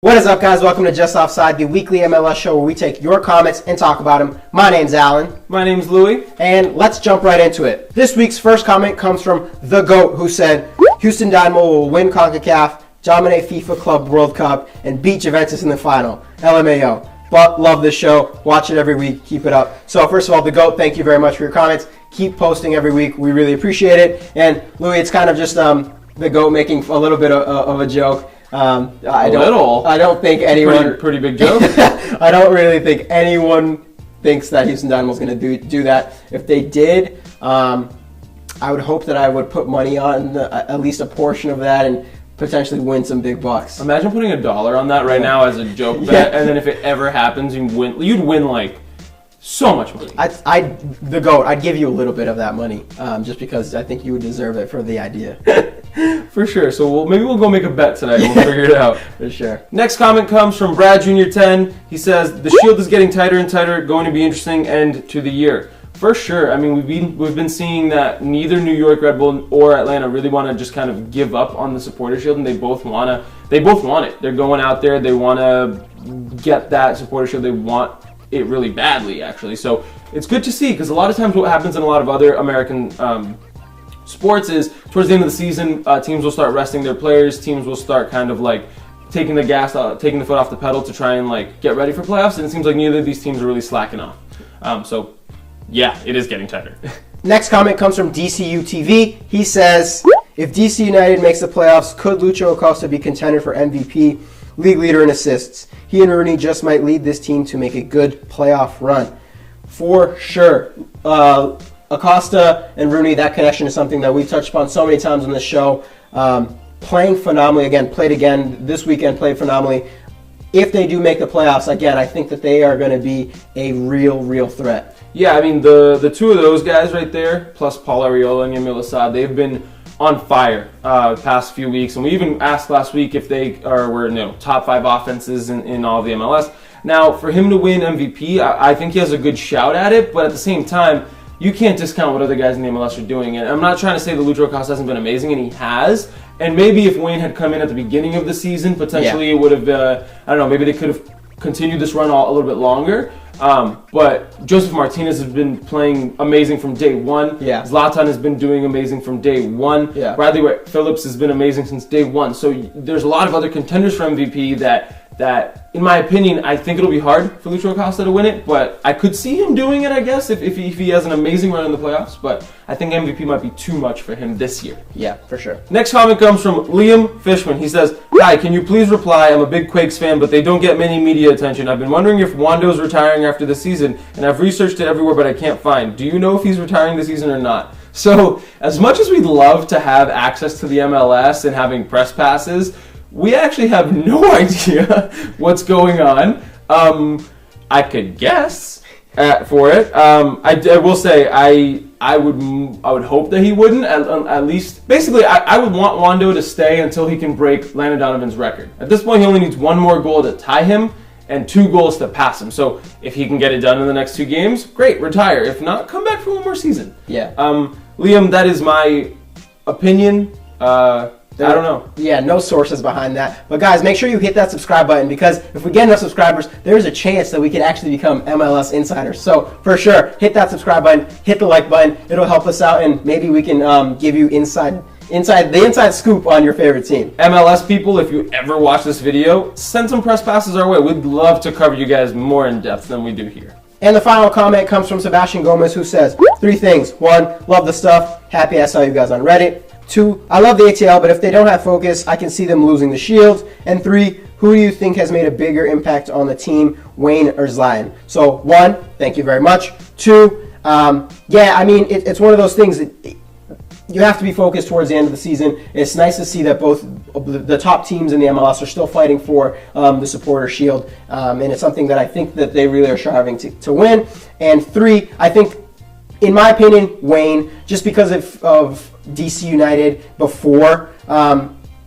What is up, guys? Welcome to Just Offside, the weekly MLS show where we take your comments and talk about them. My name's Alan. My name's Louie. And let's jump right into it. This week's first comment comes from The GOAT, who said, Houston Dynamo will win CONCACAF, dominate FIFA Club World Cup, and beat Juventus in the final. LMAO. But love this show. Watch it every week. Keep it up. So first of all, The GOAT, thank you very much for your comments. Keep posting every week. We really appreciate it. And Louie, it's kind of just The GOAT making a little bit of a joke. I don't think anyone... Pretty big joke. I don't really think anyone thinks that Houston Dynamo is going to do that. If they did, I would hope that I would put money on at least a portion of that and potentially win some big bucks. Imagine putting $1 on that right now as a joke bet, and then if it ever happens, you'd win like so much money. The GOAT, I'd give you a little bit of that money, just because I think you would deserve it for the idea. For sure. So maybe we'll go make a bet tonight and we'll figure it out. For sure. Next comment comes from Brad Jr. 10. He says, the Shield is getting tighter and tighter, going to be interesting end to the year. For sure. I mean, we've been seeing that neither New York Red Bull or Atlanta really want to just kind of give up on the Supporter Shield, and they both want it. They're going out there. They want to get that Supporter Shield. They want it really badly, actually. So it's good to see, because a lot of times what happens in a lot of other American sports is towards the end of the season, teams will start resting their players. Teams will start kind of like taking the foot off the pedal to try and like get ready for playoffs. And it seems like neither of these teams are really slacking off. So yeah, it is getting tighter. Next comment comes from DCU TV. He says, if DC United makes the playoffs, could Lucho Acosta be contender for MVP, league leader in assists? He and Rooney just might lead this team to make a good playoff run. For sure. Acosta and Rooney, that connection is something that we've touched upon so many times on this show. Playing phenomenally this weekend, played phenomenally. If they do make the playoffs, again, I think that they are going to be a real threat. Yeah, I mean, the two of those guys right there, plus Paul Arriola and Yamil Asad, they've been on fire the past few weeks. And we even asked last week if they were top 5 offenses in all of the MLS. Now, for him to win MVP, I think he has a good shout at it, but at the same time, you can't discount what other guys in the MLS are doing. And I'm not trying to say that Lucho Acosta hasn't been amazing, and he has. And maybe if Wayne had come in at the beginning of the season, potentially it would have, I don't know, maybe they could have continued this run a little bit longer. But Joseph Martinez has been playing amazing from day one. Yeah. Zlatan has been doing amazing from day one. Yeah. Bradley Wright-Phillips has been amazing since day one. So there's a lot of other contenders for MVP that, in my opinion, I think it'll be hard for Lucho Acosta to win it, but I could see him doing it, I guess, if he has an amazing run in the playoffs, but I think MVP might be too much for him this year. Yeah, for sure. Next comment comes from Liam Fishman. He says, hi, can you please reply? I'm a big Quakes fan, but they don't get many media attention. I've been wondering if Wando's retiring after the season, and I've researched it everywhere, but I can't find. Do you know if he's retiring this season or not? So, as much as we'd love to have access to the MLS and having press passes, we actually have no idea what's going on. I could guess for it. I will say I would hope that he wouldn't. At least, basically, I would want Wando to stay until he can break Landon Donovan's record. At this point, he only needs 1 more goal to tie him and 2 goals to pass him. So if he can get it done in the next 2 games, great, retire. If not, come back for 1 more season. Yeah. Liam, that is my opinion. I don't know. Yeah, no sources behind that. But guys, make sure you hit that subscribe button, because if we get enough subscribers, there's a chance that we could actually become MLS insiders. So for sure, hit that subscribe button, hit the like button. It'll help us out, and maybe we can give you the inside scoop on your favorite team. MLS people, if you ever watch this video, send some press passes our way. We'd love to cover you guys more in depth than we do here. And the final comment comes from Sebastian Gomez, who says 3 things. 1, love the stuff. Happy I saw you guys on Reddit. 2, I love the ATL, but if they don't have focus, I can see them losing the Shield. And 3, who do you think has made a bigger impact on the team, Wayne or Zlatan? So 1, thank you very much. 2, yeah, I mean, it's one of those things that you have to be focused towards the end of the season. It's nice to see that both the top teams in the MLS are still fighting for the Supporter Shield, and it's something that I think that they really are striving to win. And 3, I think, in my opinion, Wayne, just because of DC United before.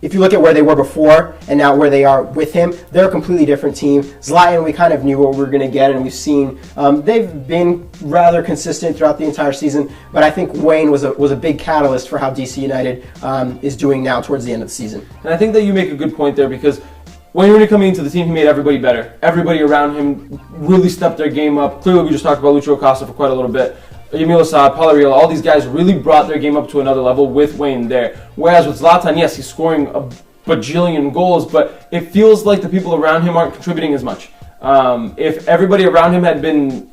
If you look at where they were before and now where they are with him, they're a completely different team. Zlatan, we kind of knew what we were going to get, and we've seen they've been rather consistent throughout the entire season. But I think Wayne was a big catalyst for how DC United is doing now towards the end of the season. And I think that you make a good point there, because Wayne Rooney coming into the team, he made everybody better. Everybody around him really stepped their game up. Clearly, we just talked about Lucho Acosta for quite a little bit. Emil Assad, Paulo Ariel, all these guys really brought their game up to another level with Wayne there. Whereas with Zlatan, yes, he's scoring a bajillion goals, but it feels like the people around him aren't contributing as much. If everybody around him had been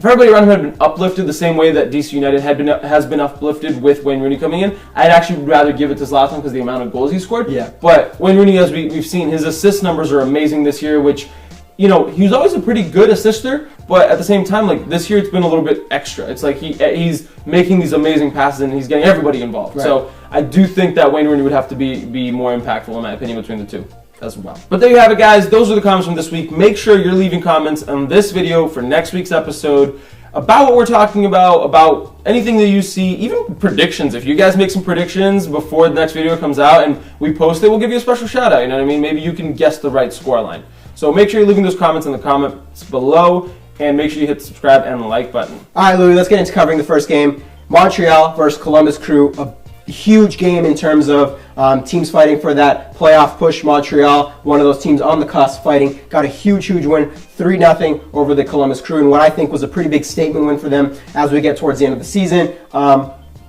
uplifted the same way that DC United has been uplifted with Wayne Rooney coming in, I'd actually rather give it to Zlatan because of the amount of goals he scored. Yeah. But Wayne Rooney, as we've seen, his assist numbers are amazing this year, which, he was always a pretty good assister, but at the same time, like this year, it's been a little bit extra. It's like he's making these amazing passes and he's getting everybody involved. Right. So I do think that Wayne Rooney would have to be more impactful, in my opinion, between the two as well. But there you have it, guys. Those are the comments from this week. Make sure you're leaving comments on this video for next week's episode about what we're talking about anything that you see, even predictions. If you guys make some predictions before the next video comes out and we post it, we'll give you a special shout out. You know what I mean? Maybe you can guess the right scoreline. So make sure you're leaving those comments in the comments below, and make sure you hit the subscribe and the like button. All right, Louis, let's get into covering the first game. Montreal versus Columbus Crew, a huge game in terms of teams fighting for that playoff push. Montreal, one of those teams on the cusp fighting, got a huge win, 3-0 over the Columbus Crew, and what I think was a pretty big statement win for them as we get towards the end of the season.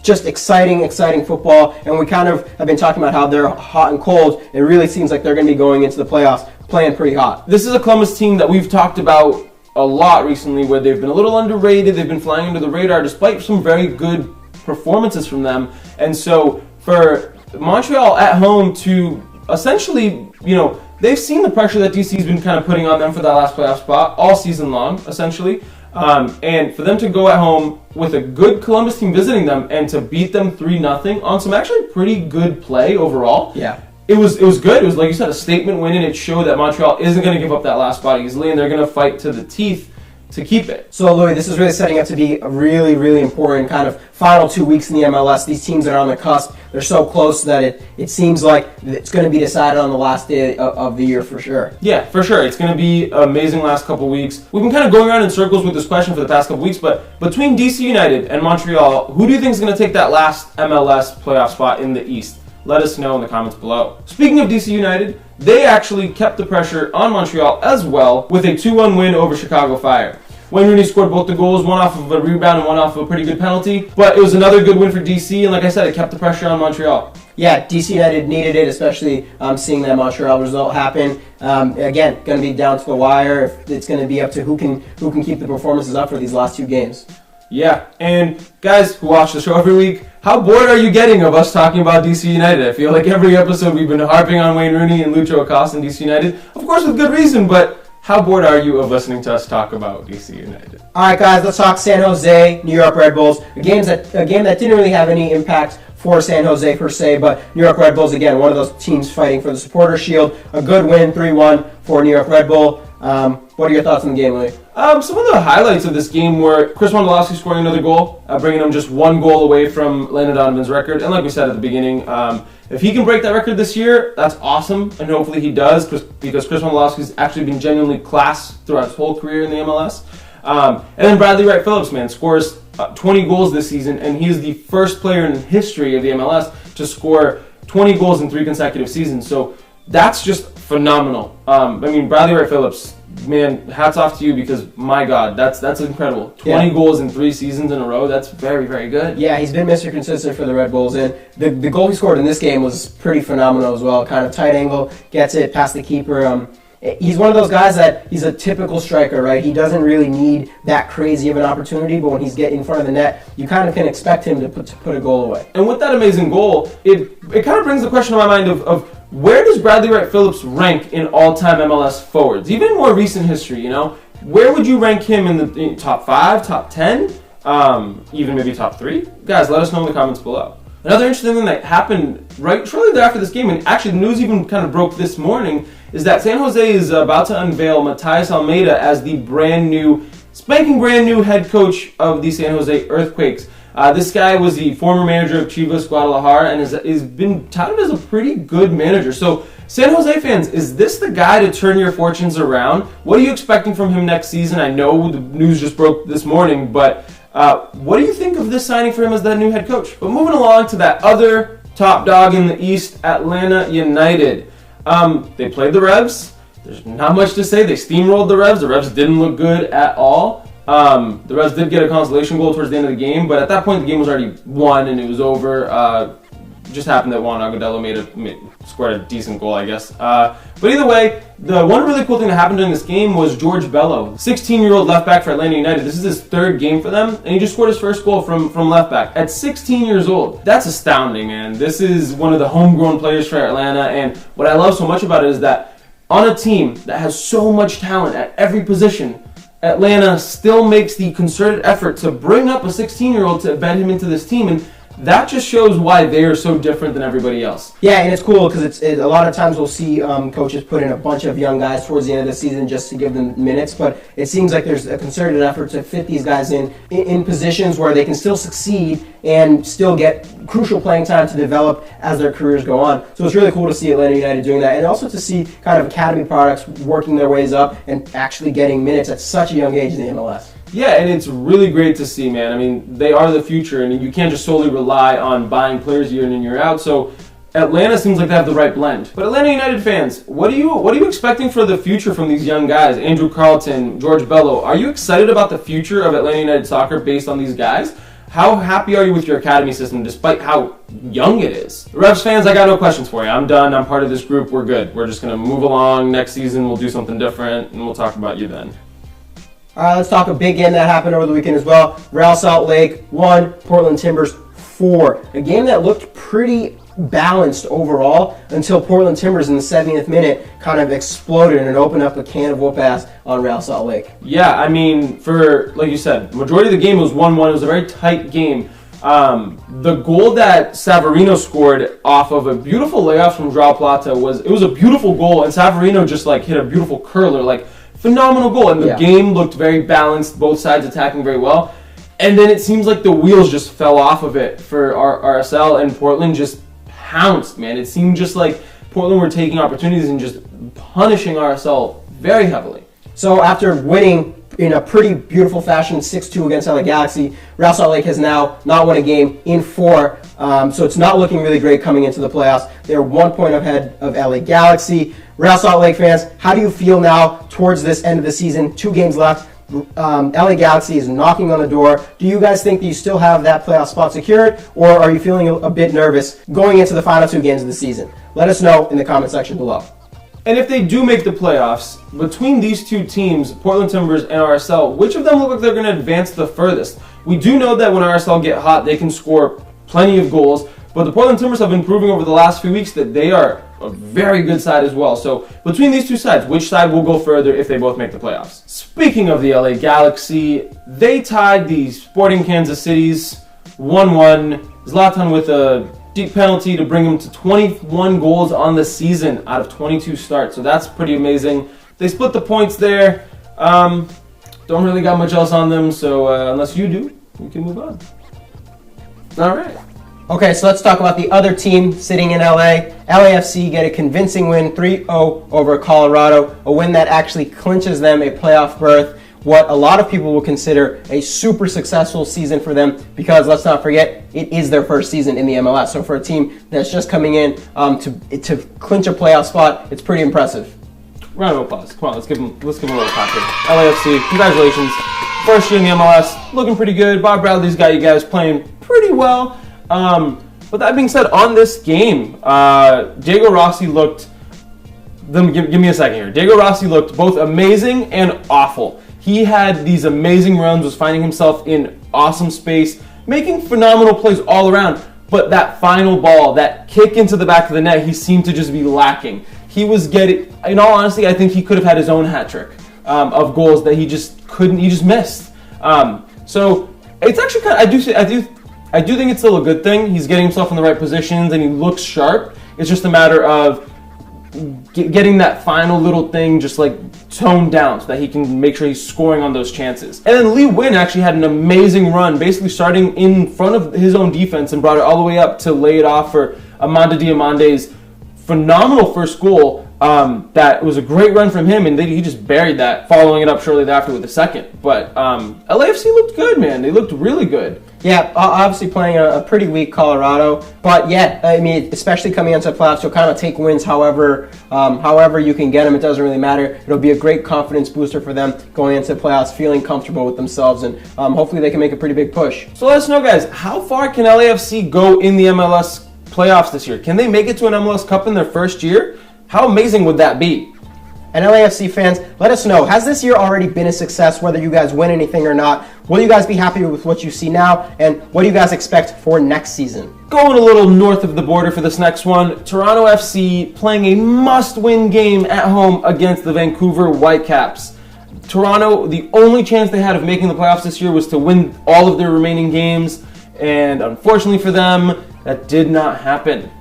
Just exciting football, and we kind of have been talking about how they're hot and cold. It really seems like they're going to be going into the playoffs playing pretty hot. This is a Columbus team that we've talked about a lot recently, where they've been a little underrated. They've been flying under the radar despite some very good performances from them. And so for Montreal at home to essentially, they've seen the pressure that DC's been kind of putting on them for that last playoff spot all season long, essentially. And for them to go at home with a good Columbus team visiting them and to beat them 3-0 on some actually pretty good play overall. Yeah. It was good. It was, like you said, a statement win, and it showed that Montreal isn't going to give up that last spot easily, and they're going to fight to the teeth to keep it. So, Louis, this is really setting up to be a really important kind of final 2 weeks in the MLS. These teams that are on the cusp, they're so close that it seems like it's going to be decided on the last day of the year for sure. Yeah, for sure. It's going to be an amazing last couple weeks. We've been kind of going around in circles with this question for the past couple weeks, but between DC United and Montreal, who do you think is going to take that last MLS playoff spot in the East? Let us know in the comments below. Speaking of DC United, they actually kept the pressure on Montreal as well with a 2-1 win over Chicago Fire. Wayne Rooney scored both the goals, one off of a rebound and one off of a pretty good penalty. But it was another good win for DC, and like I said, it kept the pressure on Montreal. Yeah, DC United needed it, especially seeing that Montreal result happen. Again, going to be down to the wire. If it's going to be up to who can keep the performances up for these last 2 games. Yeah, and guys who watch the show every week, how bored are you getting of us talking about DC United? I feel like every episode we've been harping on Wayne Rooney and Lucho Acosta and DC United. Of course, with good reason, but how bored are you of listening to us talk about DC United? All right, guys, let's talk San Jose, New York Red Bulls. A game that didn't really have any impact for San Jose per se, but New York Red Bulls, again, one of those teams fighting for the Supporter Shield. A good win, 3-1 for New York Red Bull. What are your thoughts on the game, Lee? Some of the highlights of this game were Chris Wondolowski scoring another goal, bringing them just 1 goal away from Landon Donovan's record. And like we said at the beginning, if he can break that record this year, that's awesome, and hopefully he does, because Chris Wondolowski's actually been genuinely class throughout his whole career in the MLS. And then Bradley Wright-Phillips, man, scores 20 goals this season, and he is the first player in the history of the MLS to score 20 goals in 3 consecutive seasons. So that's just phenomenal. Bradley Wright-Phillips, man, hats off to you, because my God, that's incredible. 20 goals in 3 seasons in a row, that's very good. Yeah, he's been Mr. Consistent for the Red Bulls, and the goal he scored in this game was pretty phenomenal as well. Kind of tight angle, gets it past the keeper. He's one of those guys that he's a typical striker, right? He doesn't really need that crazy of an opportunity, but when he's getting in front of the net, you kind of can expect him to put a goal away. And with that amazing goal, it kind of brings the question to my mind of where does Bradley Wright-Phillips rank in all-time MLS forwards? Even in more recent history, where would you rank him in the top 5, top 10, even maybe top 3? Guys, let us know in the comments below. Another interesting thing that happened shortly thereafter this game, and actually the news even kind of broke this morning, is that San Jose is about to unveil Matias Almeida as the spanking brand new head coach of the San Jose Earthquakes. This guy was the former manager of Chivas Guadalajara and has been touted as a pretty good manager. So, San Jose fans, is this the guy to turn your fortunes around? What are you expecting from him next season? I know the news just broke this morning, but what do you think of this signing for him as that new head coach? But moving along to that other top dog in the East, Atlanta United. They played the Revs. there's not much to say. They steamrolled the Revs. The Revs didn't look good at all. The Revs did get a consolation goal towards the end of the game, but at that point the game was already won and it was over. Just happened that Juan Agudelo scored a decent goal, I guess. But either way, the one really cool thing that happened during this game was George Bello, 16-year-old left back for Atlanta United. This is his third game for them, and he just scored his first goal from left back at 16 years old. That's astounding, man. This is one of the homegrown players for Atlanta, and what I love so much about it is that on a team that has so much talent at every position, Atlanta still makes the concerted effort to bring up a 16-year-old to embed him into this team, and that just shows why they are so different than everybody else. Yeah, and it's cool because a lot of times we'll see coaches put in a bunch of young guys towards the end of the season just to give them minutes, but it seems like there's a concerted effort to fit these guys in positions where they can still succeed and still get crucial playing time to develop as their careers go on. So it's really cool to see Atlanta United doing that, and also to see kind of academy products working their ways up and actually getting minutes at such a young age in the MLS. Yeah, and it's really great to see, man. I mean, they are the future, and you can't just solely rely on buying players year in and year out. So Atlanta seems like they have the right blend. But Atlanta United fans, what are you expecting for the future from these young guys? Andrew Carlton, George Bello. Are you excited about the future of Atlanta United soccer based on these guys? How happy are you with your academy system despite how young it is? Revs fans, I got no questions for you. I'm done. I'm part of this group. We're good. We're just going to move along. Next season, we'll do something different, and we'll talk about you then. All right, let's talk a big game that happened over the weekend as well. Real Salt Lake 1, Portland Timbers 4. A game that looked pretty balanced overall until Portland Timbers in the 70th minute kind of exploded and opened up a can of whoop-ass on Real Salt Lake. Yeah, I mean, like you said, majority of the game was 1-1. It was a very tight game. The goal that Savarino scored off of a beautiful layoff from Joao Plata was a beautiful goal, and Savarino just hit a beautiful curler, phenomenal goal, and the game looked very balanced, both sides attacking very well. And then it seems like the wheels just fell off of it for RSL, and Portland just pounced, man. It seemed just like Portland were taking opportunities and just punishing RSL very heavily. So after winning in a pretty beautiful fashion 6-2 against LA Galaxy, Real Salt Lake has now not won a game in 4, so it's not looking really great coming into the playoffs. They're 1 point ahead of LA Galaxy. Real Salt Lake fans, how do you feel now towards this end of the season? 2 games left. LA Galaxy is knocking on the door. Do you guys think that you still have that playoff spot secured, or are you feeling a bit nervous going into the final 2 games of the season? Let us know in the comment section below. And if they do make the playoffs, between these 2 teams, Portland Timbers and RSL, which of them look like they're going to advance the furthest? We do know that when RSL get hot, they can score plenty of goals, but the Portland Timbers have been proving over the last few weeks that they are a very good side as well. So between these 2 sides, which side will go further if they both make the playoffs? Speaking of the LA Galaxy, they tied the Sporting Kansas City's 1-1. Zlatan with a deep penalty to bring him to 21 goals on the season out of 22 starts. So that's pretty amazing. They split the points there. Don't really got much else on them, so unless you do, we can move on. All right. Okay, so let's talk about the other team sitting in LA. LAFC get a convincing win 3-0 over Colorado, a win that actually clinches them a playoff berth, what a lot of people will consider a super successful season for them, because let's not forget, it is their first season in the MLS. So for a team that's just coming in to clinch a playoff spot, it's pretty impressive. Round of applause. Come on, let's give them a little clap here. LAFC, congratulations. First year in the MLS, looking pretty good. Bob Bradley's got you guys playing pretty well. But that being said, on this game, Diego Rossi looked... Give me a second here. Diego Rossi looked both amazing and awful. He had these amazing runs, was finding himself in awesome space, making phenomenal plays all around. But that final ball, that kick into the back of the net, he seemed to just be lacking. He was getting... In all honesty, I think he could have had his own hat trick of goals that he just couldn't... He just missed. So it's actually kind of... I do think it's still a good thing. He's getting himself in the right positions and he looks sharp. It's just a matter of getting that final little thing just toned down so that he can make sure he's scoring on those chances. And then Lee Win actually had an amazing run, basically starting in front of his own defense and brought it all the way up to lay it off for Amanda Diamante's phenomenal first goal. that was a great run from him, and he just buried that, following it up shortly thereafter with a second. But LAFC looked good, man. They looked really good. Yeah, obviously playing a pretty weak Colorado, but yeah, I mean, especially coming into the playoffs, you'll kind of take wins however you can get them. It doesn't really matter. It'll be a great confidence booster for them going into the playoffs, feeling comfortable with themselves, and hopefully they can make a pretty big push. So let us know, guys, how far can LAFC go in the MLS playoffs this year? Can they make it to an MLS Cup in their first year? How amazing would that be? And LAFC fans, let us know, has this year already been a success, whether you guys win anything or not? Will you guys be happy with what you see now? And what do you guys expect for next season? Going a little north of the border for this next one, Toronto FC playing a must-win game at home against the Vancouver Whitecaps. Toronto, the only chance they had of making the playoffs this year was to win all of their remaining games, and unfortunately for them, that did not happen.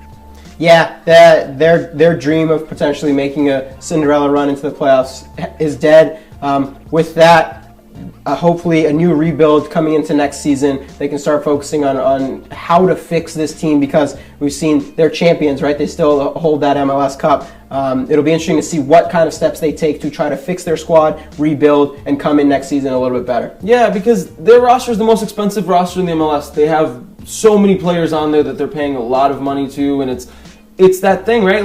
Yeah, their dream of potentially making a Cinderella run into the playoffs is dead. With that, hopefully a new rebuild coming into next season. They can start focusing on how to fix this team, because we've seen they're champions, right? They still hold that MLS Cup. It'll be interesting to see what kind of steps they take to try to fix their squad, rebuild, and come in next season a little bit better. Yeah, because their roster is the most expensive roster in the MLS. They have so many players on there that they're paying a lot of money to, and it's that thing, right?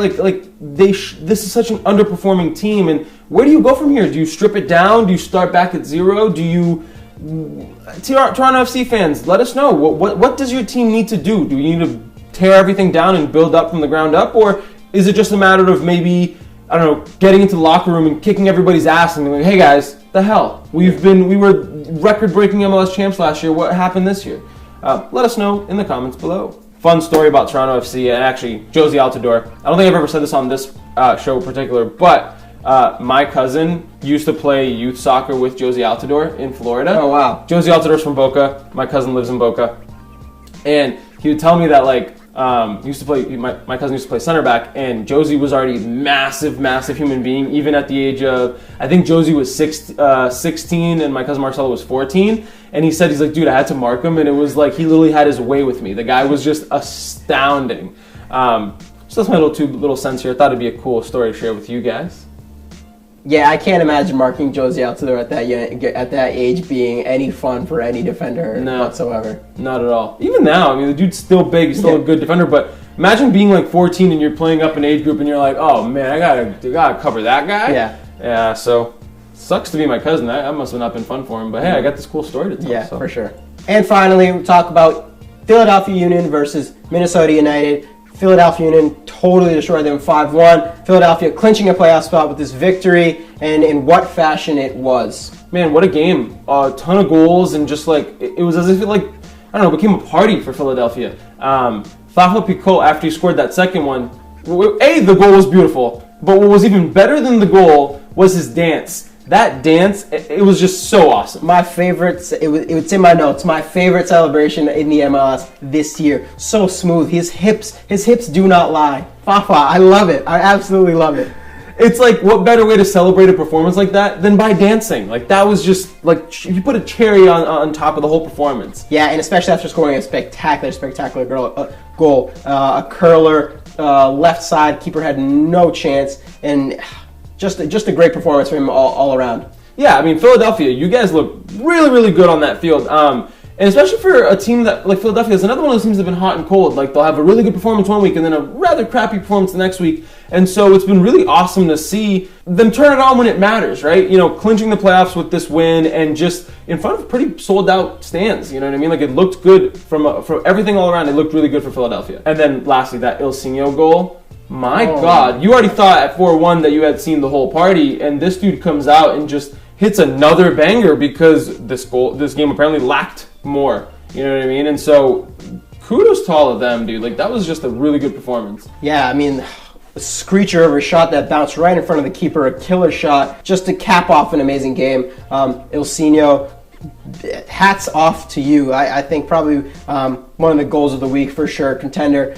This is such an underperforming team, and where do you go from here? Do you strip it down? Do you start back at zero? Do you... Toronto FC fans, let us know. What does your team need to do? Do you need to tear everything down and build up from the ground up? Or is it just a matter of maybe, I don't know, getting into the locker room and kicking everybody's ass and being like, hey guys, the hell? We were record-breaking MLS champs last year. What happened this year? Let us know in the comments below. Fun story about Toronto FC, and actually Josie Altidore. I don't think I've ever said this on this show in particular, but my cousin used to play youth soccer with Josie Altidore in Florida. Oh, wow. Josie Altidore's from Boca. My cousin lives in Boca. And he would tell me that, my cousin used to play center back, and Josie was already massive human being, even at the age of, I think Josie was 16 and my cousin Marcelo was 14. And he's like, dude, I had to mark him, and it was like he literally had his way with me. The guy was just astounding. So that's my little sense here. I thought it'd be a cool story to share with you guys. Yeah, I can't imagine marking Josie Altidore at that age being any fun for any defender whatsoever. Not at all. Even now, I mean, the dude's still big. He's still a good defender. But imagine being like 14 and you're playing up an age group and you're like, oh man, I gotta cover that guy. Yeah. Yeah. So sucks to be my cousin. That must have not been fun for him. But hey, I got this cool story to tell. Yeah, for sure. And finally, we'll talk about Philadelphia Union versus Minnesota United. Philadelphia Union totally destroyed them 5-1. Philadelphia clinching a playoff spot with this victory, and in what fashion it was. Man, what a game. A ton of goals, and just it was as if it became a party for Philadelphia. Fafo Picault, after he scored that second one, the goal was beautiful, but what was even better than the goal was his dance. That dance, it was just so awesome. My favorite, it's in my notes, my favorite celebration in the MLS this year. So smooth. His hips do not lie. Fafa, I love it. I absolutely love it. It's like, what better way to celebrate a performance like that than by dancing? That was just, you put a cherry on top of the whole performance. Yeah, and especially after scoring a spectacular goal. A curler, left side, keeper had no chance, and just a great performance from him all around. Yeah, I mean, Philadelphia, you guys look really, really good on that field. And especially for a team that, like Philadelphia, is another one of those teams that have been hot and cold. They'll have a really good performance one week and then a rather crappy performance the next week. And so it's been really awesome to see them turn it on when it matters, right? Clinching the playoffs with this win and just in front of pretty sold-out stands, you know what I mean? It looked good from everything all around. It looked really good for Philadelphia. And then lastly, that Ilsinho goal. My God, you already thought at 4-1 that you had seen the whole party, and this dude comes out and just hits another banger because this game apparently lacked more. You know what I mean? And so kudos to all of them, dude. That was just a really good performance. Yeah, I mean, a screecher of a shot that bounced right in front of the keeper, a killer shot, just to cap off an amazing game. Ilsinho, hats off to you. I think probably one of the goals of the week for sure, contender.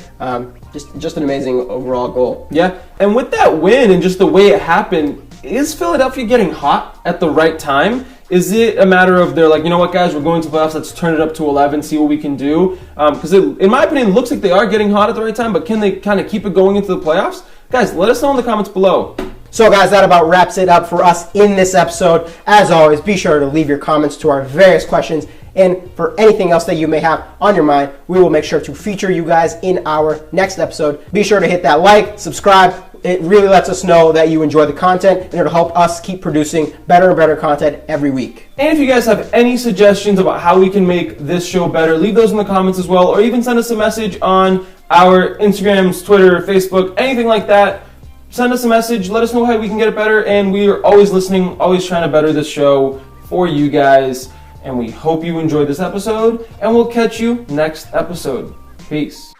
Just an amazing overall goal. Yeah, and with that win and just the way it happened, is Philadelphia getting hot at the right time? Is it a matter of they're like, you know what, guys, we're going to playoffs, let's turn it up to 11, see what we can do? Because in my opinion, it looks like they are getting hot at the right time, but can they kind of keep it going into the playoffs? guys, let us know in the comments below. So guys, that about wraps it up for us in this episode. As always, be sure to leave your comments to our various questions. And for anything else that you may have on your mind, we will make sure to feature you guys in our next episode. Be sure to hit that like, subscribe. It really lets us know that you enjoy the content, and it'll help us keep producing better and better content every week. And if you guys have any suggestions about how we can make this show better, leave those in the comments as well, or even send us a message on our Instagrams, Twitter, Facebook, anything like that. Send us a message, let us know how we can get it better, and we are always listening, always trying to better this show for you guys. And we hope you enjoyed this episode, and we'll catch you next episode. Peace.